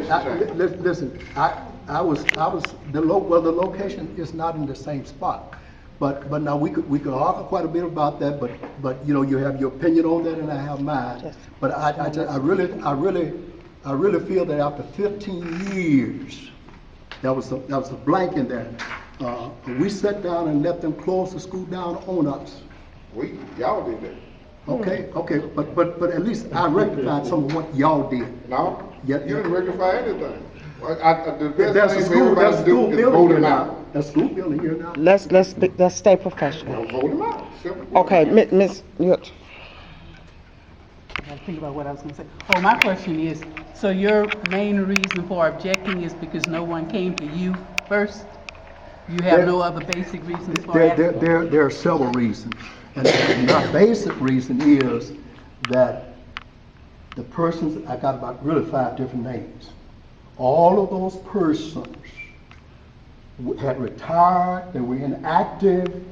Listen, the location is not in the same spot. But now we could argue quite a bit about that, but you know, you have your opinion on that and I have mine. Yes. But I really feel that after 15 years, there was a blank in there. We sat down and let them close the school down on us. Y'all did that. Okay, but at least I rectified some of what y'all did. No, Yeah, you didn't yeah. rectify anything. The best There's a thing school, for everybody to do is vote here him now. out. There's a school building here now. Let's stay professional. Vote him out. Simple. Okay, Miss. Yep. I gotta think about what I was gonna say. Oh, my question is, so your main reason for objecting is because no one came to you first? You have no other basic reasons for it? There are several reasons. And my basic reason is that the persons, I got about really 5 different names. All of those persons had retired, they were inactive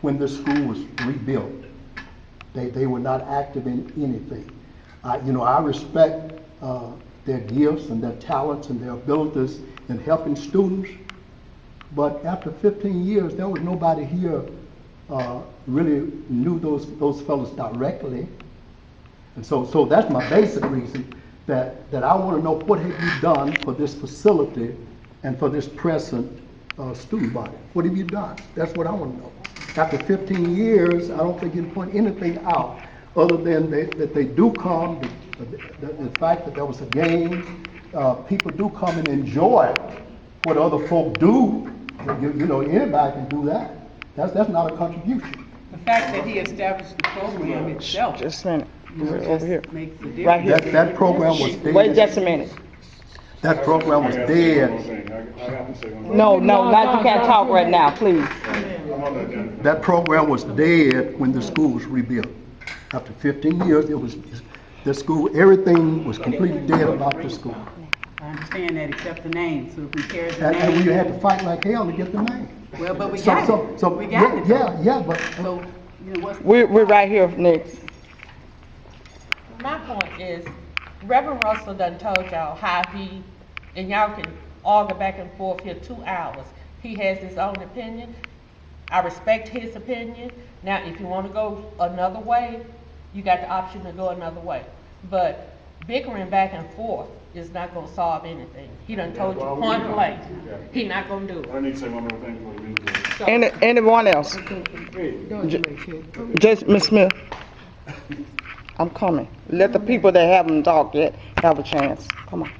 when the school was rebuilt. They were not active in anything. I respect their gifts and their talents and their abilities in helping students, but after 15 years, there was nobody here really knew those fellows directly. And so that's my basic reason that I want to know, what have you done for this facility and for this present student body? What have you done? That's what I want to know. After 15 years, I don't think you can point anything out other than that they do come, the fact that there was a game, people do come and enjoy what other folk do. You know, anybody can do that. That's not a contribution. The fact that he established the program itself, Just a minute. you know, Over here. just makes a difference. Right here. That program was dead. Wait just a minute. That program was dead. No, not you can't talk right now, please. That program was dead when the school was rebuilt. After 15 years, the school, everything was completely dead about the school. I understand that, except the name, so if we carry the And we name. had to fight like hell to get the name. Well, but we got it. So, We got it. yeah, but So, you know, what's? We're right here next. My point is, Reverend Russell done told y'all how he, and y'all can argue back and forth here 2 hours. He has his own opinion. I respect his opinion. Now, if you want to go another way, you got the option to go another way. But bickering back and forth is not going to solve anything. He done told you point blank, he not going to do it. I need to say one more thing before we move on. Anyone else? Just Miss Smith. I'm coming. Let the people that haven't talked yet have a chance. Come on.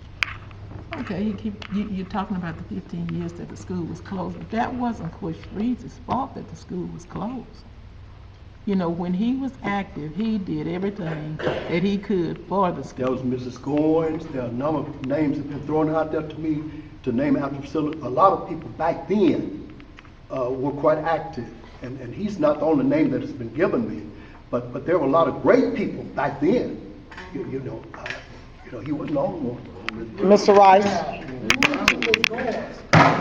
Okay, you're talking about the 15 years that the school was closed, but that wasn't Coach Reed's fault that the school was closed. You know, when he was active, he did everything that he could for the school. there was Mrs. Goins, there are a number of names that have been thrown out there to me to name after the facility. A lot of people back then were quite active, and he's not the only name that has been given me, but there were a lot of great people back then. You know, he wasn't the only one. Mr. Rice.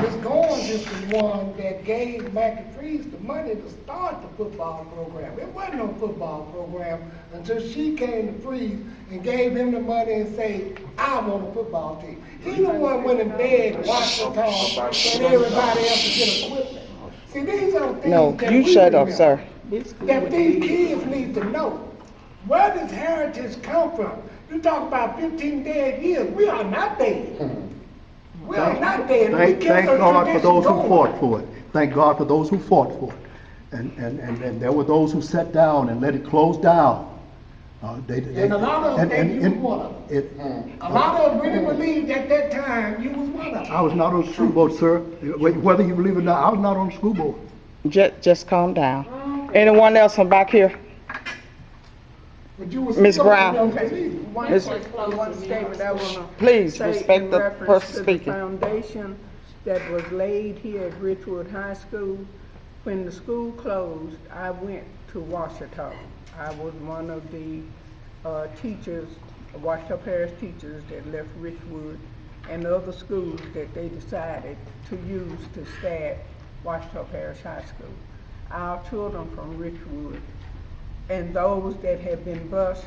Ms. Goins is the one that gave McAfee's the money to start the football program. It wasn't no football program until she came to Freeze and gave him the money and said, I want a football team. He the one went in bed and watched the talk and everybody else to get equipment. See, these are things No, that you we shut up, remember, sir. that these kids need to know. Where does heritage come from? You talk about 15 dead years. We are not dead. We are not dead. Thank God for those who fought for it. Thank God for those who fought for it. And there were those who sat down and let it close down. And a lot of them think you was one of them. A lot of them really believed at that time you was one of them. I was not on the school board, sir. Whether you believe it or not, I was not on the school board. Just calm down. Anyone else from back here? But you was Ms. still Brown. don't believe. Miss- One statement I want to Please say respect in the reference person to the speaking. foundation that was laid here at Richwood High School. When the school closed, I went to Washita. I was one of the teachers, Washita Parish teachers that left Richwood and other schools that they decided to use to staff Washita Parish High School. Our children from Richwood and those that have been bused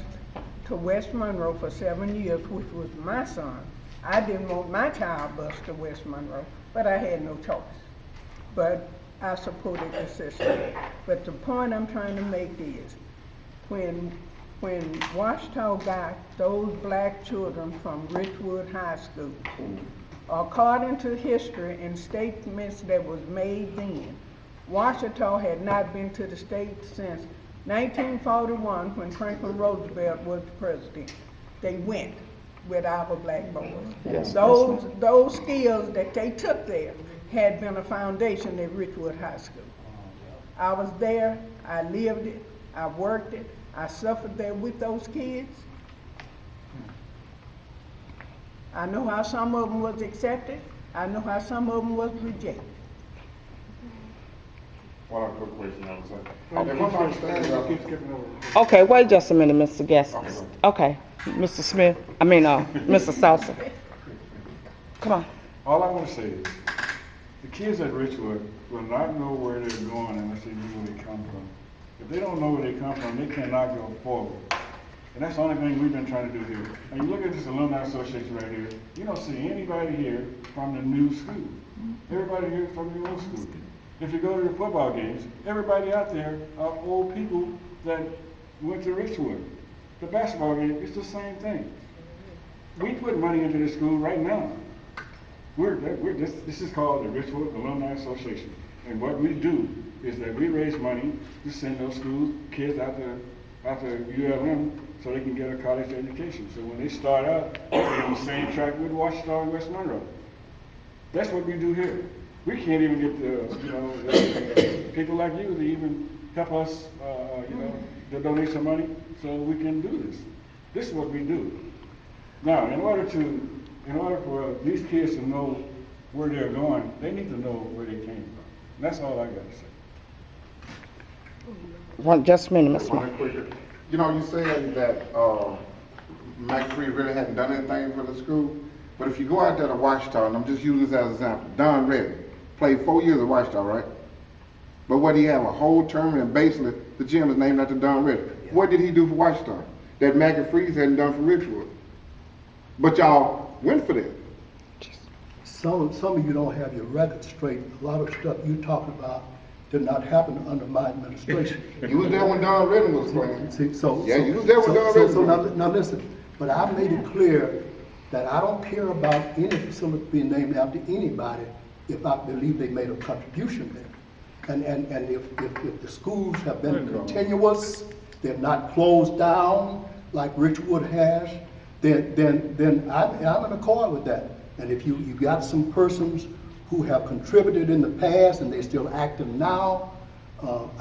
to West Monroe for 7 years, which was my son. I didn't want my child bused to West Monroe, but I had no choice. But I supported the system. But the point I'm trying to make is, when Washita got those black children from Richwood High School, according to history and statements that was made then, Washita had not been to the state since 1941 when Franklin Roosevelt was the president. They went with our black boys. Yes, Those skills that they took there had been a foundation at Richwood High School. I was there, I lived it, I worked it, I suffered there with those kids. I know how some of them was accepted, I know how some of them was rejected. One other quick question, I was saying. Okay, one other thing, Keep skipping over. Okay, wait just a minute, Mr. Gaskins. Okay, Mr. Smith, Mr. Salsa. Come on. All I want to say is, the kids at Richwood will not know where they're going unless they know where they come from. If they don't know where they come from, they cannot go forward. And that's the only thing we've been trying to do here. And you look at this Alumni Association right here, you don't see anybody here from the new school. Everybody here is from the old school. If you go to the football games, everybody out there are old people that went to Richwood. The basketball game, it's the same thing. We put money into this school right now. This is called the Richwood Alumni Association. And what we do is that we raise money to send those kids out to ULM so they can get a college education. So when they start out, they're on the same track with Washita and West Monroe. That's what we do here. We can't even get people like you to even help us, to donate some money so we can do this. This is what we do. Now, in order for these kids to know where they're going, they need to know where they came from. And that's all I got to say. Just a minute, Mr. one quick. You know, you saying that McFree really hadn't done anything for the school, but if you go out there to Washita, and I'm just using this as an example, Don Reddy played 4 years at Washita, right? But what he have a whole term, and basically the gym is named after Don Reddy. What did he do for Washita that McFree hadn't done for Richwood? But y'all went for that. Some of you don't have your record straight. A lot of stuff you talking about did not happen under my administration. You was there when Don Reddy was playing. See, You was there when Don Reddy was playing. Now listen, but I made it clear that I don't care about any facility being named after anybody if I believe they made a contribution there. And if the schools have been continuous, they're not closed down like Richwood has, then I'm in accord with that. And if you got some persons who have contributed in the past and they're still active now,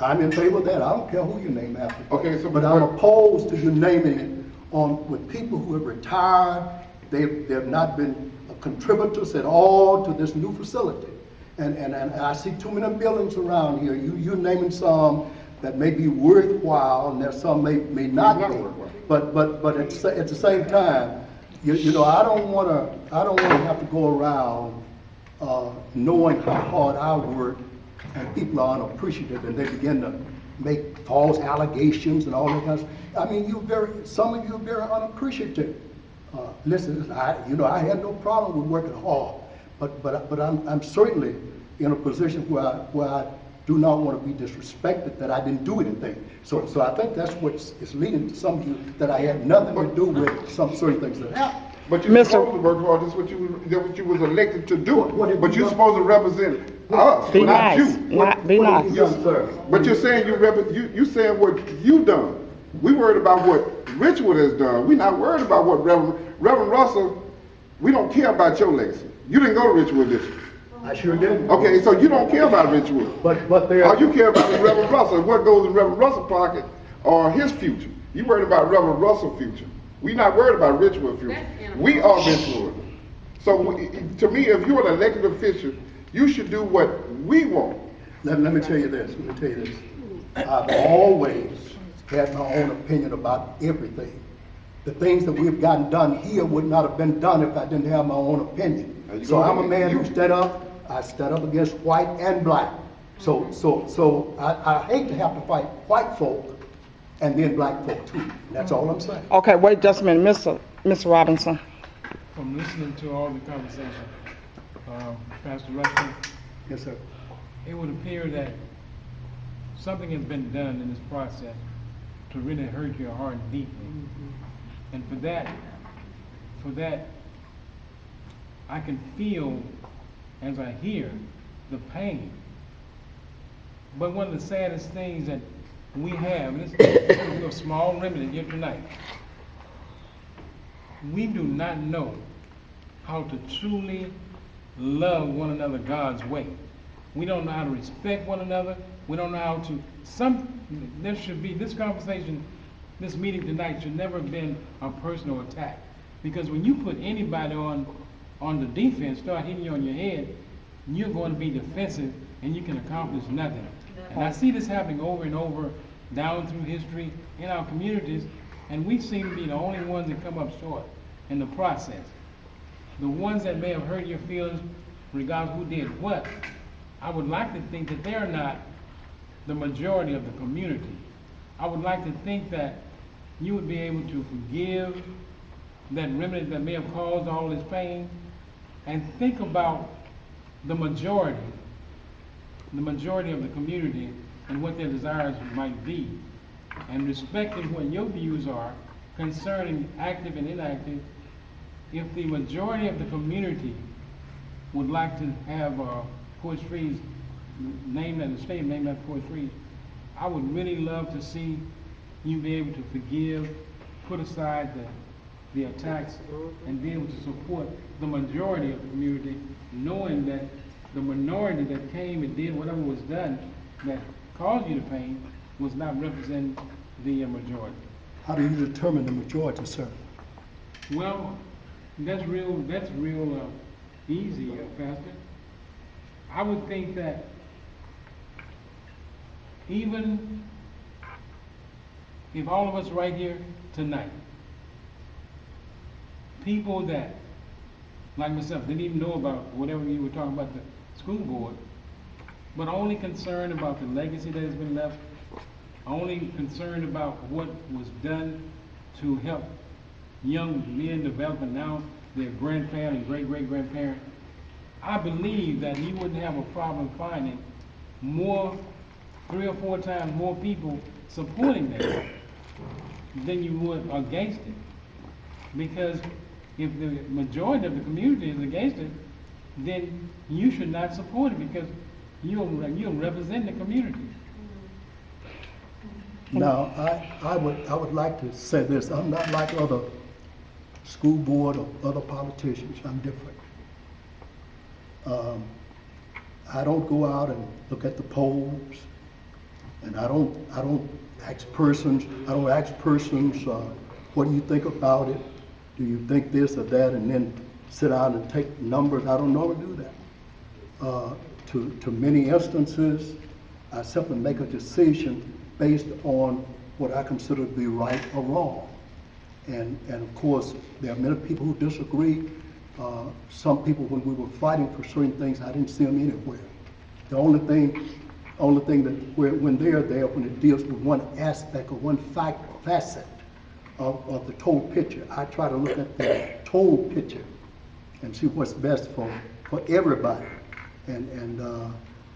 I'm in favor of that. I don't care who you name after. Okay, but I'm opposed to you naming it with people who have retired. They've not been contributors at all to this new facility. And I see too many buildings around here. You're naming some that may be worthwhile, and there's some may not be. But at the same time, you know, I don't want to have to go around knowing how hard I work, and people are unappreciative, and they begin to make false allegations and all that kind of stuff. I mean, some of you are very unappreciative. Listen, I had no problem with working hard, but I'm certainly in a position where I do not want to be disrespected that I didn't do anything. So I think that's what's leading to some of you that I had nothing to do with some certain things that happened. But you're supposed to work hard. That's what you was elected to do. But you're supposed to represent us, Be not nice. you. Be nice. But you're saying you saying what you done. We worried about what Richwood has done. We're not worried about what Reverend Russell. We don't care about your legacy. You didn't go to Richwood, did you? I sure didn't. Okay, so you don't care about Richwood. But there. All you care about is Reverend Russell. What goes in Reverend Russell's pocket or his future. You worried about Reverend Russell's future. We're not worried about Richwood's future. We are Richwood. So to me, if you're an elected official, you should do what we want. Let me tell you this. I've always had my own opinion about everything. The things that we've gotten done here would not have been done if I didn't have my own opinion. So I'm a man who stood up. I stood up against white and black. So I hate to have to fight white folk and then black folk too. That's all I'm saying. Okay, wait just a minute, Mr. Robinson. From listening to all the conversation, Pastor Russell, Yes, sir. it would appear that something has been done in this process to really hurt your heart deeply. And for that, I can feel as I hear the pain. But one of the saddest things that we have, and we're a small remnant here tonight, we do not know how to truly love one another God's way. We don't know how to respect one another. We don't know how to, there should be, this conversation, this meeting tonight should never have been a personal attack. Because when you put anybody on the defense, start hitting you on your head, you're going to be defensive and you can accomplish nothing. And I see this happening over and over down through history in our communities, and we seem to be the only ones that come up short in the process. The ones that may have hurt your feelings, regardless who did what, I would like to think that they're not the majority of the community. I would like to think that you would be able to forgive that remnant that may have caused all this pain, and think about the majority of the community and what their desires might be, and respecting what your views are concerning active and inactive. If the majority of the community would like to have Porch Freeze named as a stadium named after Porch Freeze, I would really love to see you be able to forgive, put aside the attacks, and be able to support the majority of the community, knowing that the minority that came and did whatever was done that caused you the pain was not representing the majority. How do you determine the majority, sir? Well, that's real easy, Pastor. I would think that even if all of us right here tonight, people that, like myself, didn't even know about whatever you were talking about the school board, but only concerned about the legacy that has been left, only concerned about what was done to help young men develop, and now their grandparent and great-great-grandparent, I believe that you wouldn't have a problem finding 3 or 4 times more people supporting that than you would against it. Because if the majority of the community is against it, then you should not support it, because you'll represent the community. Now, I would like to say this. I'm not like other school board or other politicians. I'm different. I don't go out and look at the polls, and I don't ask persons, what do you think about it? Do you think this or that? And then sit down and take numbers. I don't normally do that. To many instances, I simply make a decision based on what I consider to be right or wrong. And of course, there are many people who disagree. Some people, when we were fighting for certain things, I didn't see them anywhere. The only thing that when they're there, when it deals with one aspect or one facet of the total picture, I try to look at the total picture and see what's best for everybody. And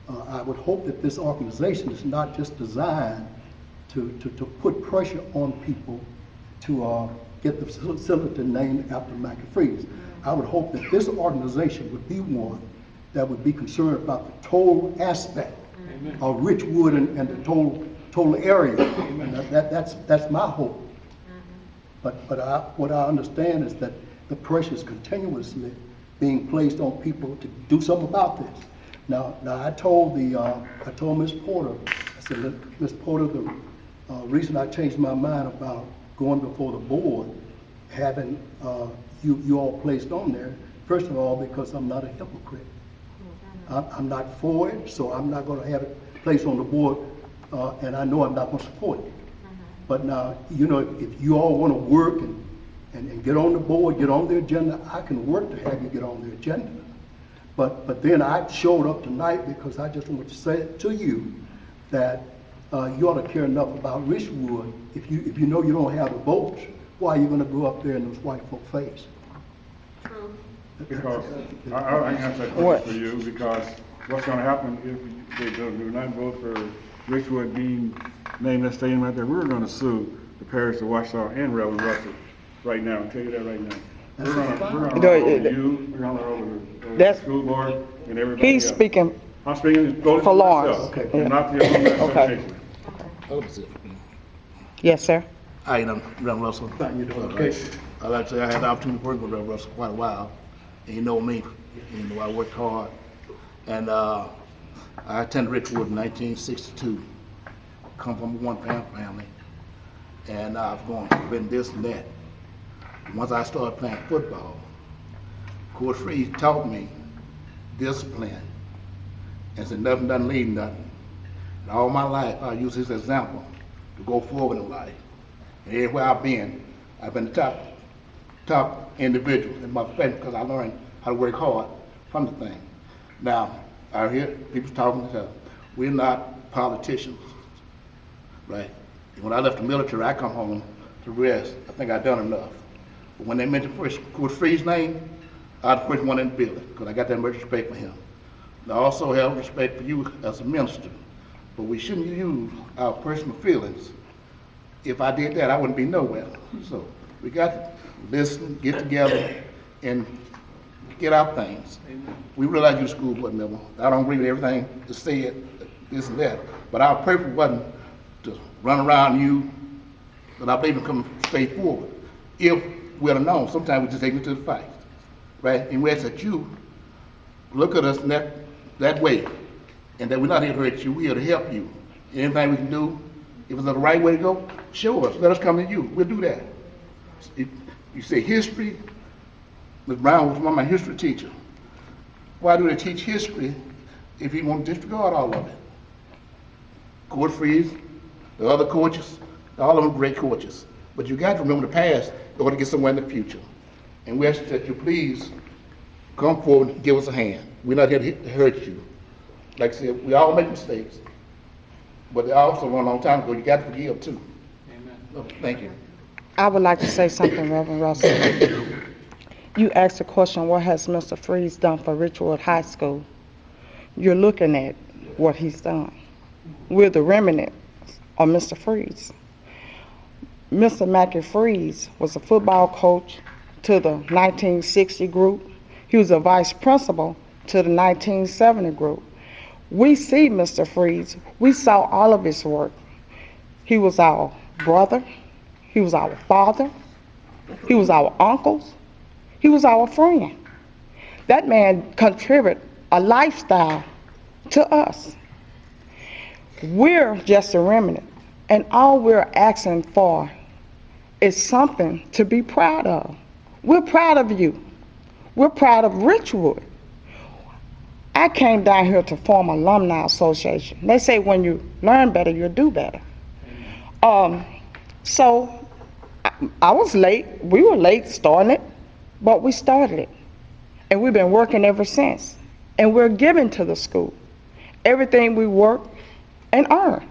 I would hope that this organization is not just designed to put pressure on people to get the facility named after Mackie Freeze. I would hope that this organization would be one that would be concerned about the total aspect of Richwood and the total area. And that's my hope. But what I understand is that the pressure is continuously being placed on people to do something about this. Now I told Miss Porter, I said, Miss Porter, the reason I changed my mind about going before the board, having you all placed on there, first of all, because I'm not a hypocrite. I'm not for it, so I'm not going to have it placed on the board, and I know I'm not going to support it. But now, if you all want to work and get on the board, get on the agenda, I can work to have you get on the agenda. But then I showed up tonight because I just want to say to you that you ought to care enough about Richwood. If you know you don't have the votes, why are you gonna go up there in those white folk face? Because, I can answer that question for you, because what's gonna happen if they do not vote for Richwood being named that stadium right there, we're gonna sue the parish of Washita and Reverend Russell right now, I'll tell you that right now. We're gonna run over you, we're gonna run over the school board and everybody else. He's speaking I'm speaking for Lawrence. myself, Okay. and not the Alumni Association. Yes, sir. Hi, I'm Reverend Russell. How you doing? Okay. I'd like to say I had the opportunity to work with Reverend Russell quite a while. And you know me, you know I worked hard. And I attended Richwood in 1962. Come from a one-parent family. And I've been this and that. Once I started playing football, Coach Freeze taught me discipline. And said nothing doesn't lead nothing. And all my life I use his example to go forward in life. And everywhere I've been the top individual in my family because I learned how to work hard from the thing. Now, I hear people talking about we're not politicians, right? And when I left the military, I come home to rest. I think I've done enough. But when they mentioned first Coach Free's name, I was the first one in the building because I got that much respect for him. And I also have respect for you as a minister, but we shouldn't use our personal feelings. If I did that, I wouldn't be nowhere. So we got to listen, get together, and get our things. We realize you're a school board member. I don't agree with everything that's said, this and that, but our purpose wasn't to run around you, but I believe in coming straight forward. If we'd have known, sometimes we just take it to the fight, right? And we ask that you look at us in that way, and that we're not here to hurt you, we're here to help you. Anything we can do, if it's the right way to go, show us, let us come to you, we'll do that. If you say history, Ms. Brown was one of my history teachers. Why do they teach history if you want to disregard all of it? Coach Freeze, the other coaches, all of them great coaches. But you got to remember the past in order to get somewhere in the future. And we ask that you please come forward and give us a hand. We're not here to hurt you. Like I said, we all make mistakes. But they also run a long time ago. You got to forgive too. Amen. Thank you. I would like to say something, Reverend Russell. You asked the question, what has Mr. Freeze done for Richwood High School? You're looking at what he's done. We're the remnant of Mr. Freeze. Mr. Mackey Freeze was a football coach to the 1960 group. He was a vice principal to the 1970 group. We see Mr. Freeze. We saw all of his work. He was our brother. He was our father. He was our uncles. He was our friend. That man contributed a lifestyle to us. We're just a remnant, and all we're asking for is something to be proud of. We're proud of you. We're proud of Richwood. I came down here to form an Alumni Association. They say when you learn better, you'll do better. So I was late. We were late starting it, but we started it. And we've been working ever since. And we're giving to the school everything we work and earn.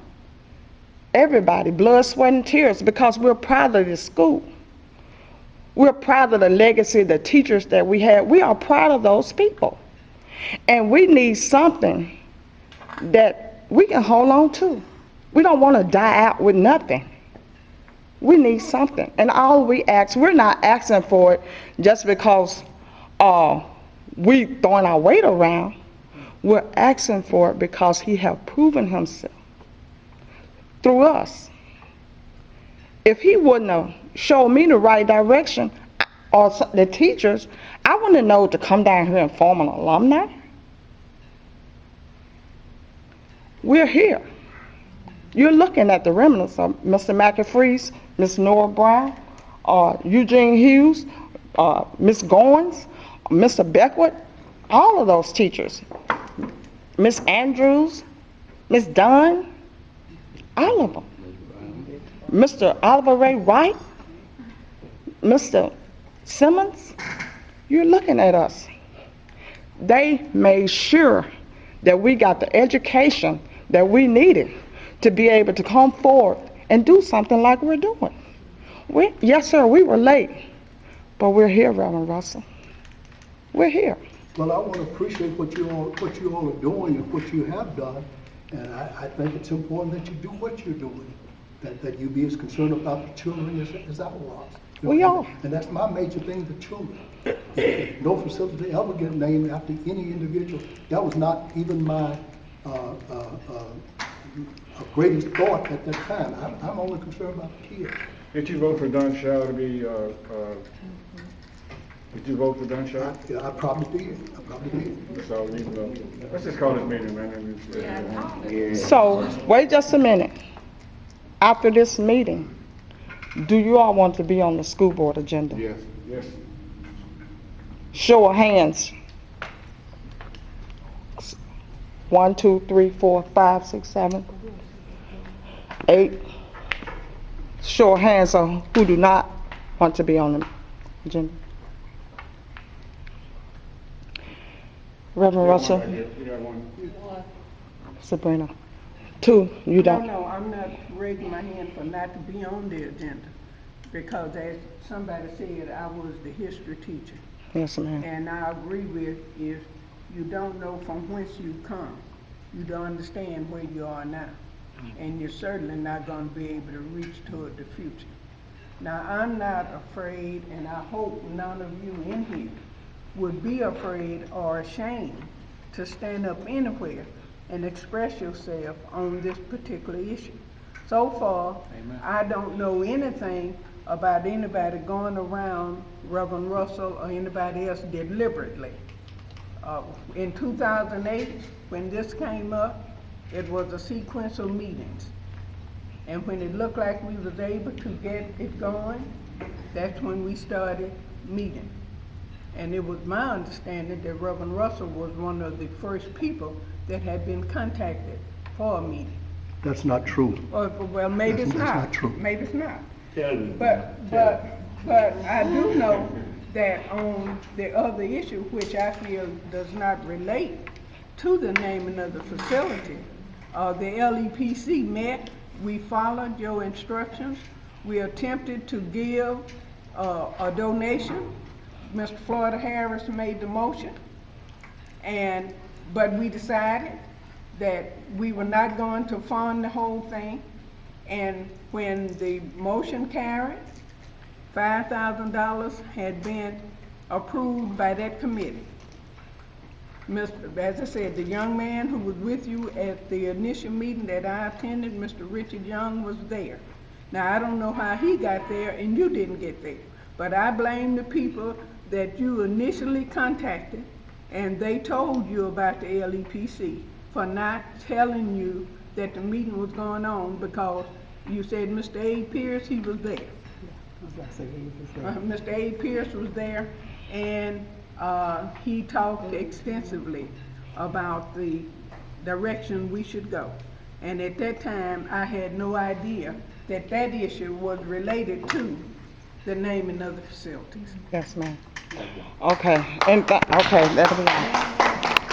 Everybody, blood, sweat, and tears, because we're proud of this school. We're proud of the legacy of the teachers that we had. We are proud of those people. And we need something that we can hold on to. We don't want to die out with nothing. We need something. And all we ask, we're not asking for it just because we throwing our weight around. We're asking for it because he have proven himself through us. If he wouldn't have showed me the right direction, or the teachers, I wouldn't know to come down here and form an alumni. We're here. You're looking at the remnants of Mr. Mackey Freeze, Miss Nora Brown, Eugene Hughes, Miss Goins, Mr. Beckwith, all of those teachers. Miss Andrews, Miss Dunn, all of them. Mr. Oliver Ray Wright, Mr. Simmons, you're looking at us. They made sure that we got the education that we needed to be able to come forward and do something like we're doing. Yes, sir, we were late, but we're here, Reverend Russell. We're here. Well, I want to appreciate what you all are doing and what you have done, and I think it's important that you do what you're doing, that you be as concerned about the children as I was. We are. And that's my major thing, the children. If no facility ever get named after any individual, that was not even my greatest thought at that time. I'm only concerned about the kids. Did you vote for Don Shaw to be, did you vote for Don Shaw? I probably did. So, let's just call this meeting, man. So, wait just a minute. After this meeting, do you all want to be on the school board agenda? Yes. Yes. Show of hands. 1, 2, 3, 4, 5, 6, 7, 8. Show of hands on who do not want to be on the agenda. Reverend Russell, You got one. Sabrina. 2, you don't. No, I'm not raising my hand for not to be on the agenda, because as somebody said, I was the history teacher. Yes, ma'am. And I agree with, if you don't know from whence you come, you don't understand where you are now. And you're certainly not going to be able to reach toward the future. Now, I'm not afraid, and I hope none of you in here would be afraid or ashamed to stand up anywhere and express yourself on this particular issue. So far, Amen. I don't know anything about anybody going around Reverend Russell or anybody else deliberately. In 2008, when this came up, it was a sequence of meetings. And when it looked like we was able to get it going, that's when we started meeting. And it was my understanding that Reverend Russell was one of the first people that had been contacted for a meeting. That's not true. Well, maybe it's That's not. not true. Maybe it's not. But I do know that on the other issue, which I feel does not relate to the naming of the facility, the LEPC met, we followed your instructions, we attempted to give a donation. Mr. Florida Harris made the motion, but we decided that we were not going to fund the whole thing. And when the motion carried, $5,000 had been approved by that committee. As I said, the young man who was with you at the initial meeting that I attended, Mr. Richard Young, was there. Now, I don't know how he got there and you didn't get there, but I blame the people that you initially contacted and they told you about the LEPC for not telling you that the meeting was going on, because you said Mr. A. Pierce, he was there. Mr. A. Pierce was there, and he talked extensively about the direction we should go. And at that time, I had no idea that that issue was related to the naming of the facilities. Yes, ma'am. Okay, okay, that'll be all.